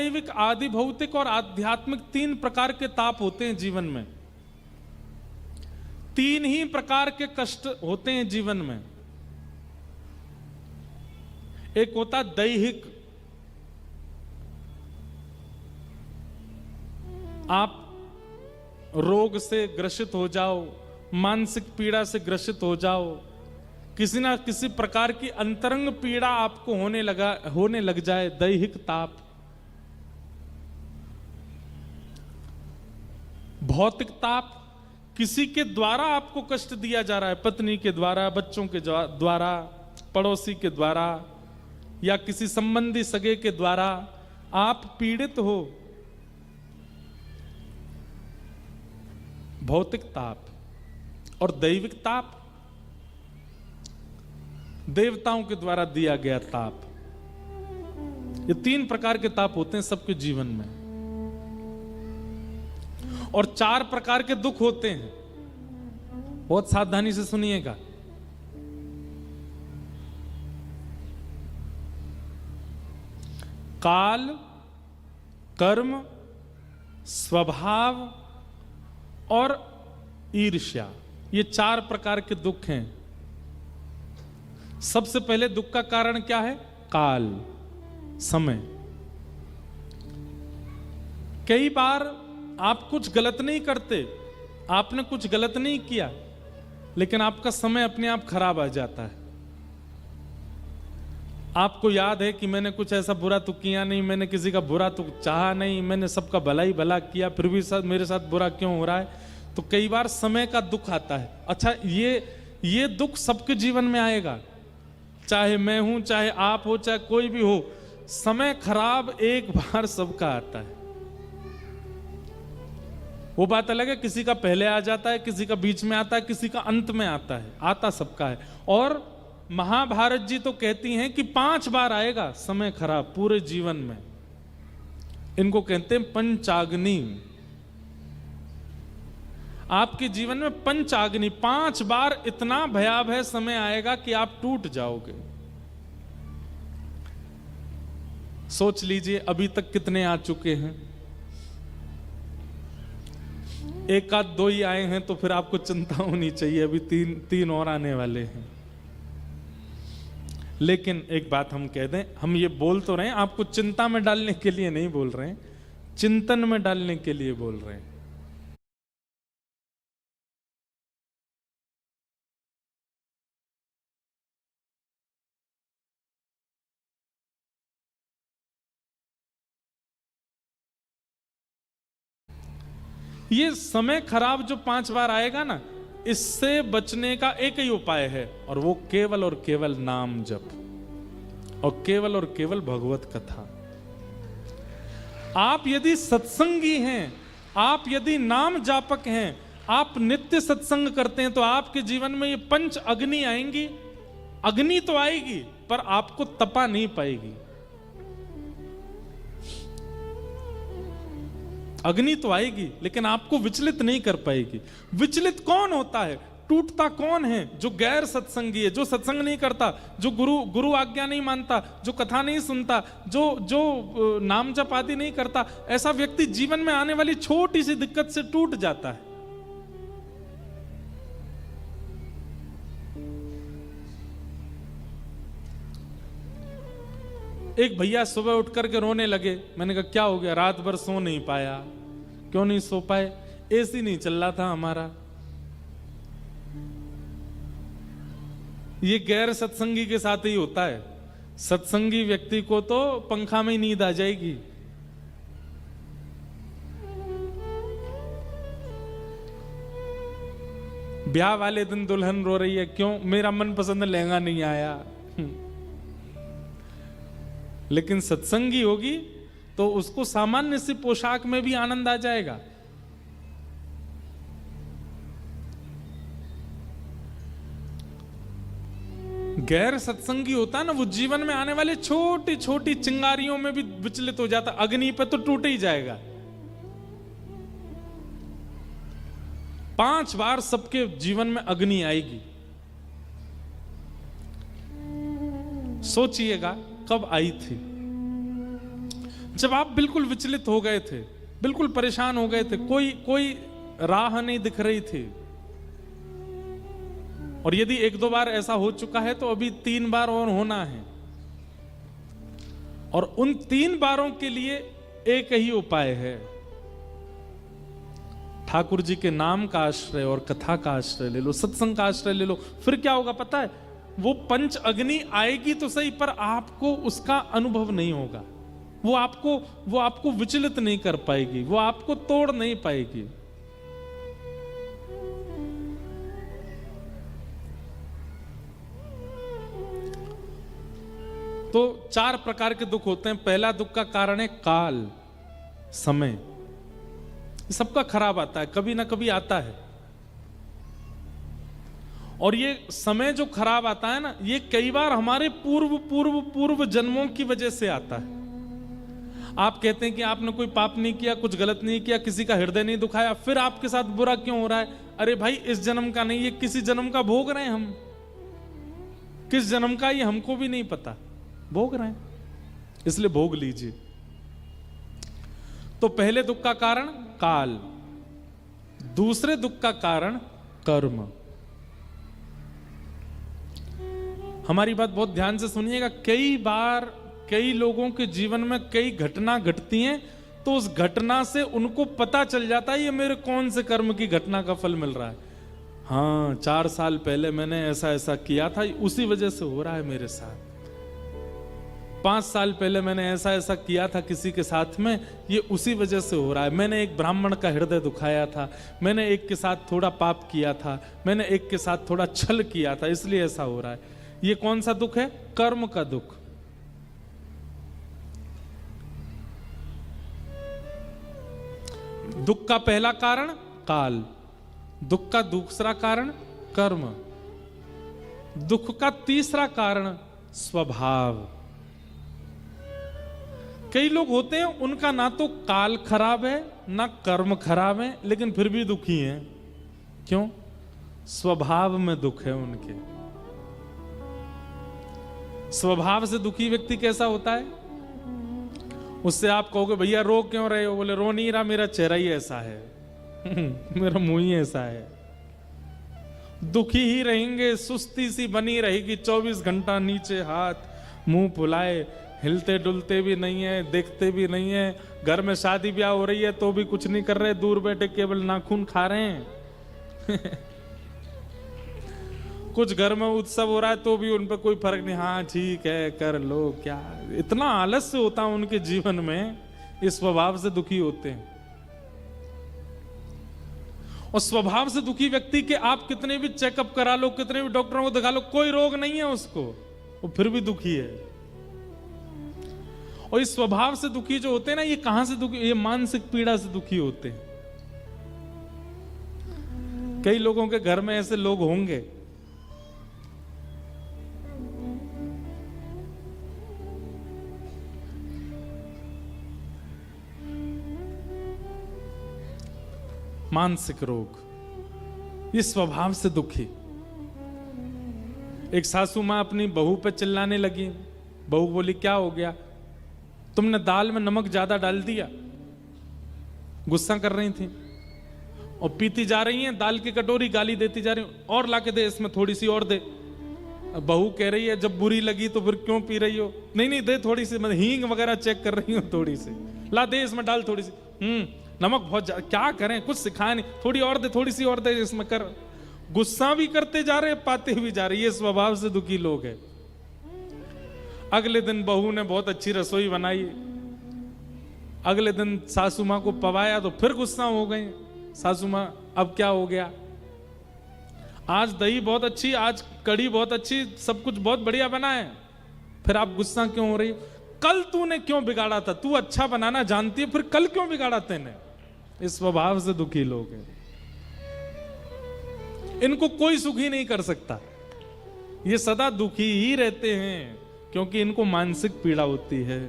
आदिदैविक, आदि भौतिक और आध्यात्मिक 3 प्रकार के ताप होते हैं जीवन में। 3 ही प्रकार के कष्ट होते हैं जीवन में। एक होता दैहिक, आप रोग से ग्रसित हो जाओ, मानसिक पीड़ा से ग्रसित हो जाओ, किसी ना किसी प्रकार की अंतरंग पीड़ा आपको होने लग जाए, दैहिक ताप। भौतिक ताप, किसी के द्वारा आपको कष्ट दिया जा रहा है, पत्नी के द्वारा, बच्चों के द्वारा, पड़ोसी के द्वारा या किसी संबंधी सगे के द्वारा आप पीड़ित हो, भौतिक ताप। और दैविक ताप, देवताओं के द्वारा दिया गया ताप। ये 3 प्रकार के ताप होते हैं सबके जीवन में। और 4 प्रकार के दुख होते हैं, बहुत सावधानी से सुनिएगा। काल, कर्म, स्वभाव और ईर्ष्या, ये 4 प्रकार के दुख हैं। सबसे पहले दुख का कारण क्या है? काल, समय। कई बार आप कुछ गलत नहीं करते, आपने कुछ गलत नहीं किया, लेकिन आपका समय अपने आप खराब आ जाता है। आपको याद है कि मैंने कुछ ऐसा बुरा तो किया नहीं, मैंने किसी का बुरा तो चाहा नहीं, मैंने सबका भला ही भला किया, फिर भी मेरे साथ बुरा क्यों हो रहा है? तो कई बार समय का दुख आता है। अच्छा, ये दुख सबके जीवन में आएगा, चाहे मैं हूं, चाहे आप हो, चाहे कोई भी हो। समय खराब एक बार सबका आता है। वो बात अलग है, किसी का पहले आ जाता है, किसी का बीच में आता है, किसी का अंत में आता है, आता सबका है। और महाभारत जी तो कहती हैं कि 5 बार आएगा समय खराब पूरे जीवन में। इनको कहते हैं पंचाग्नि। आपके जीवन में पंचाग्नि, 5 बार इतना भयावह समय आएगा कि आप टूट जाओगे। सोच लीजिए अभी तक कितने आ चुके हैं। 1 आध 2 ही आए हैं तो फिर आपको चिंता होनी चाहिए, अभी 3 और आने वाले हैं। लेकिन एक बात हम कह दें, हम ये बोल तो रहे हैं, आपको चिंता में डालने के लिए नहीं बोल रहे हैं, चिंतन में डालने के लिए बोल रहे हैं। ये समय खराब जो 5 बार आएगा ना, इससे बचने का एक ही उपाय है, और वो केवल और केवल नाम जप और केवल भगवत कथा। आप यदि सत्संगी हैं, आप यदि नाम जापक हैं, आप नित्य सत्संग करते हैं, तो आपके जीवन में ये 5 अग्नि आएंगी। अग्नि तो आएगी पर आपको तपा नहीं पाएगी। अग्नि तो आएगी लेकिन आपको विचलित नहीं कर पाएगी। विचलित कौन होता है, टूटता कौन है? जो गैर सत्संगी है, जो सत्संग नहीं करता, जो गुरु आज्ञा नहीं मानता, जो कथा नहीं सुनता, जो नाम जप आदि नहीं करता। ऐसा व्यक्ति जीवन में आने वाली छोटी सी दिक्कत से टूट जाता है। एक भैया सुबह उठ करके रोने लगे। मैंने कहा क्या हो गया? रात भर सो नहीं पाया। क्यों नहीं सो पाए? एसी नहीं चल रहा था हमारा। ये गैर सत्संगी के साथ ही होता है। सत्संगी व्यक्ति को तो पंखा में ही नींद आ जाएगी। ब्याह वाले दिन दुल्हन रो रही है, क्यों? मेरा मनपसंद लहंगा नहीं आया। लेकिन सत्संगी होगी तो उसको सामान्य सी पोशाक में भी आनंद आ जाएगा। गैर सत्संगी होता है ना, वो जीवन में आने वाले छोटी छोटी चिंगारियों में भी विचलित हो जाता। अग्नि पे तो टूट ही जाएगा। 5 बार सबके जीवन में अग्नि आएगी। सोचिएगा कब आई थी। जब आप बिल्कुल विचलित हो गए थे, बिल्कुल परेशान हो गए थे, कोई राह नहीं दिख रही थी, और यदि 1-2 बार ऐसा हो चुका है तो अभी 3 बार और होना है, और उन 3 बारों के लिए एक ही उपाय है, ठाकुर जी के नाम का आश्रय और कथा का आश्रय ले लो, सत्संग का आश्रय ले लो। फिर क्या होगा पता है, वो पंच अग्नि आएगी तो सही, पर आपको उसका अनुभव नहीं होगा, वो आपको विचलित नहीं कर पाएगी, वो आपको तोड़ नहीं पाएगी। तो 4 प्रकार के दुख होते हैं। पहला दुख का कारण है काल, समय। सबका खराब आता है, कभी ना कभी आता है, और ये समय जो खराब आता है ना, ये कई बार हमारे पूर्व जन्मों की वजह से आता है। आप कहते हैं कि आपने कोई पाप नहीं किया, कुछ गलत नहीं किया, किसी का हृदय नहीं दुखाया, फिर आपके साथ बुरा क्यों हो रहा है? अरे भाई, इस जन्म का नहीं, ये किसी जन्म का भोग रहे हैं हम। किस जन्म का ये हमको भी नहीं पता, भोग रहे हैं, इसलिए भोग लीजिए। तो पहले दुख का कारण काल, दूसरे दुख का कारण कर्म। हमारी बात बहुत ध्यान से सुनिएगा। कई बार कई लोगों के जीवन में कई घटना घटती हैं, तो उस घटना से उनको पता चल जाता है ये मेरे कौन से कर्म की घटना का फल मिल रहा है। हाँ, 4 साल पहले मैंने ऐसा ऐसा किया था, उसी वजह से हो रहा है मेरे साथ। 5 साल पहले मैंने ऐसा ऐसा किया था किसी के साथ में, ये उसी वजह से हो रहा है। मैंने एक ब्राह्मण का हृदय दुखाया था, मैंने एक के साथ थोड़ा पाप किया था, मैंने एक के साथ थोड़ा छल किया था, इसलिए ऐसा हो रहा है। ये कौन सा दुख है? कर्म का दुख। दुख का पहला कारण काल, दुख का दूसरा कारण कर्म, दुख का तीसरा कारण स्वभाव। कई लोग होते हैं, उनका ना तो काल खराब है ना कर्म खराब है, लेकिन फिर भी दुखी हैं। क्यों? स्वभाव में दुख है उनके। स्वभाव से दुखी व्यक्ति कैसा होता है? उससे आप कहोगे भैया रो क्यों रहे हो? बोले रो नहीं रहा, मेरा चेहरा ही ऐसा है मेरा मुंह ही ऐसा है। दुखी ही रहेंगे, सुस्ती सी बनी रहेगी, 24 घंटा नीचे हाथ मुंह फुलाए, हिलते डुलते भी नहीं है, देखते भी नहीं है। घर में शादी ब्याह हो रही है तो भी कुछ नहीं कर रहे, दूर बैठे केवल नाखून खा रहे हैं कुछ घर में उत्सव हो रहा है तो भी उन पर कोई फर्क नहीं, हाँ ठीक है कर लो, क्या इतना आलस्य होता है उनके जीवन में। इस स्वभाव से दुखी होते हैं। और स्वभाव से दुखी व्यक्ति के आप कितने भी चेकअप करा लो, कितने भी डॉक्टरों को दिखा लो, कोई रोग नहीं है उसको, वो फिर भी दुखी है। और इस स्वभाव से दुखी जो होते हैं ना, ये कहां से दुखी? ये मानसिक पीड़ा से दुखी होते हैं। कई लोगों के घर में ऐसे लोग होंगे, मानसिक रोग, ये स्वभाव से दुखी। एक सासू मां अपनी बहू पे चिल्लाने लगी। बहू बोली क्या हो गया? तुमने दाल में नमक ज्यादा डाल दिया। गुस्सा कर रही थी और पीती जा रही हैं दाल की कटोरी, गाली देती जा रही, और लाके दे, इसमें थोड़ी सी और दे। बहू कह रही है जब बुरी लगी तो फिर क्यों पी रही हो? नहीं नहीं दे थोड़ी सी, मैं हींग वगैरह चेक कर रही हूँ, थोड़ी सी ला दे, इसमें डाल थोड़ी सी। नमक बहुत क्या करें, कुछ सिखाया नहीं, थोड़ी और दे, थोड़ी सी और दे, इसमें कर। गुस्सा भी करते जा रहे, पाते भी जा रहे। ये स्वभाव से दुखी लोग हैं। अगले दिन बहू ने बहुत अच्छी रसोई बनाई, अगले दिन सासू मां को पवाया तो फिर गुस्सा हो गए। सासू मां अब क्या हो गया? आज दही बहुत अच्छी, आज कढ़ी बहुत अच्छी, सब कुछ बहुत बढ़िया बना है, फिर आप गुस्सा क्यों हो रही? कल तूने क्यों बिगाड़ा था? तू अच्छा बनाना जानती है, फिर कल क्यों बिगाड़ा तेने? इस स्वभाव से दुखी लोग हैं। इनको कोई सुखी नहीं कर सकता, ये सदा दुखी ही रहते हैं, क्योंकि इनको मानसिक पीड़ा होती है।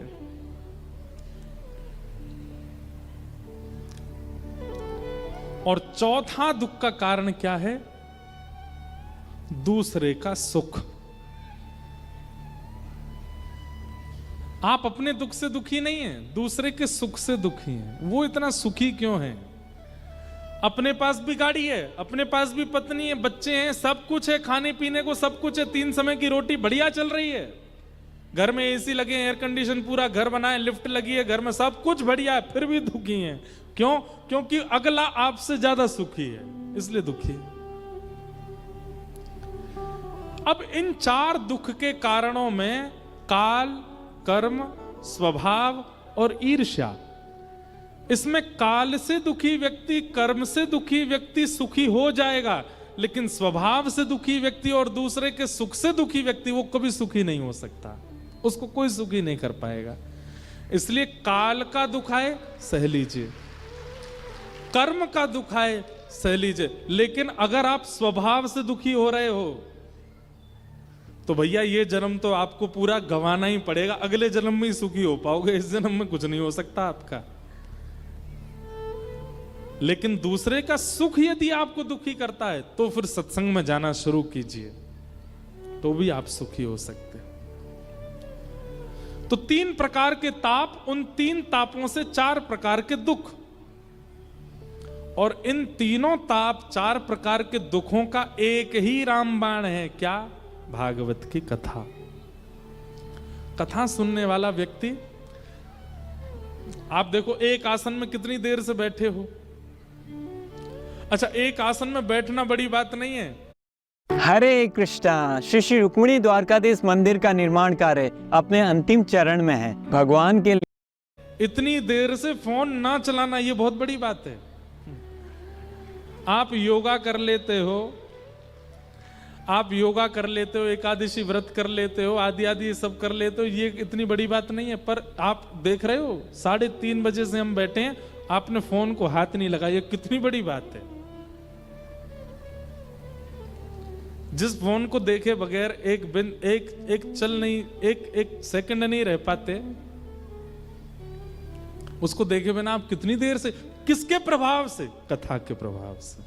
और चौथा दुख का कारण क्या है? दूसरे का सुख। आप अपने दुख से दुखी नहीं हैं, दूसरे के सुख से दुखी हैं। वो इतना सुखी क्यों है? अपने पास भी गाड़ी है, अपने पास भी पत्नी है, बच्चे हैं, सब कुछ है, खाने पीने को सब कुछ है, 3 समय की रोटी बढ़िया चल रही है, घर में एसी लगे, एयर कंडीशन पूरा घर बना है, लिफ्ट लगी है, घर में सब कुछ बढ़िया है, फिर भी दुखी हैं। क्यों? क्योंकि अगला आपसे ज्यादा सुखी है, इसलिए दुखी है। अब इन 4 दुख के कारणों में काल, कर्म, स्वभाव और ईर्ष्या, इसमें काल से दुखी व्यक्ति, कर्म से दुखी व्यक्ति सुखी हो जाएगा, लेकिन स्वभाव से दुखी व्यक्ति और दूसरे के सुख से दुखी व्यक्ति वो कभी सुखी नहीं हो सकता, उसको कोई सुखी नहीं कर पाएगा। इसलिए काल का दुख आए सह लीजिए, कर्म का दुख आए सह लीजिए, लेकिन अगर आप स्वभाव से दुखी हो रहे हो तो भैया ये जन्म तो आपको पूरा गंवाना ही पड़ेगा, अगले जन्म में ही सुखी हो पाओगे, इस जन्म में कुछ नहीं हो सकता आपका। लेकिन दूसरे का सुख यदि आपको दुखी करता है तो फिर सत्संग में जाना शुरू कीजिए, तो भी आप सुखी हो सकते हैं। तो 3 प्रकार के ताप, उन 3 तापों से 4 प्रकार के दुख, और इन तीनों ताप 4 प्रकार के दुखों का एक ही रामबाण है, क्या? भागवत की कथा। कथा सुनने वाला व्यक्ति, आप देखो एक आसन में कितनी देर से बैठे हो। अच्छा, एक आसन में बैठना बड़ी बात नहीं है। हरे कृष्णा। श्री श्री रुक्मिणी द्वारकाधीश मंदिर का निर्माण कार्य अपने अंतिम चरण में है। भगवान के लिए इतनी देर से फोन ना चलाना ये बहुत बड़ी बात है। आप योगा कर लेते हो, आप योगा कर लेते हो, एकादशी व्रत कर लेते हो, आदि आदि ये सब कर लेते हो, ये इतनी बड़ी बात नहीं है। पर आप देख रहे हो 3:30 बजे से हम बैठे हैं, आपने फोन को हाथ नहीं लगाया, ये कितनी बड़ी बात है। जिस फोन को देखे बगैर एक चल नहीं, एक सेकंड नहीं रह पाते, उसको देखे बिना आप कितनी देर से, किसके प्रभाव से? कथा के प्रभाव से।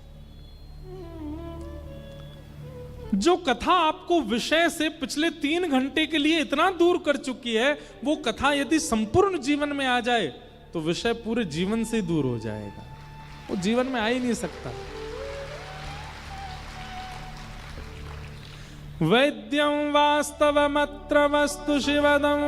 जो कथा आपको विषय से पिछले 3 घंटे के लिए इतना दूर कर चुकी है, वो कथा यदि संपूर्ण जीवन में आ जाए तो विषय पूरे जीवन से दूर हो जाएगा, वो जीवन में आ ही नहीं सकता। वैद्यं वास्तवमत्र वस्तु शिवदं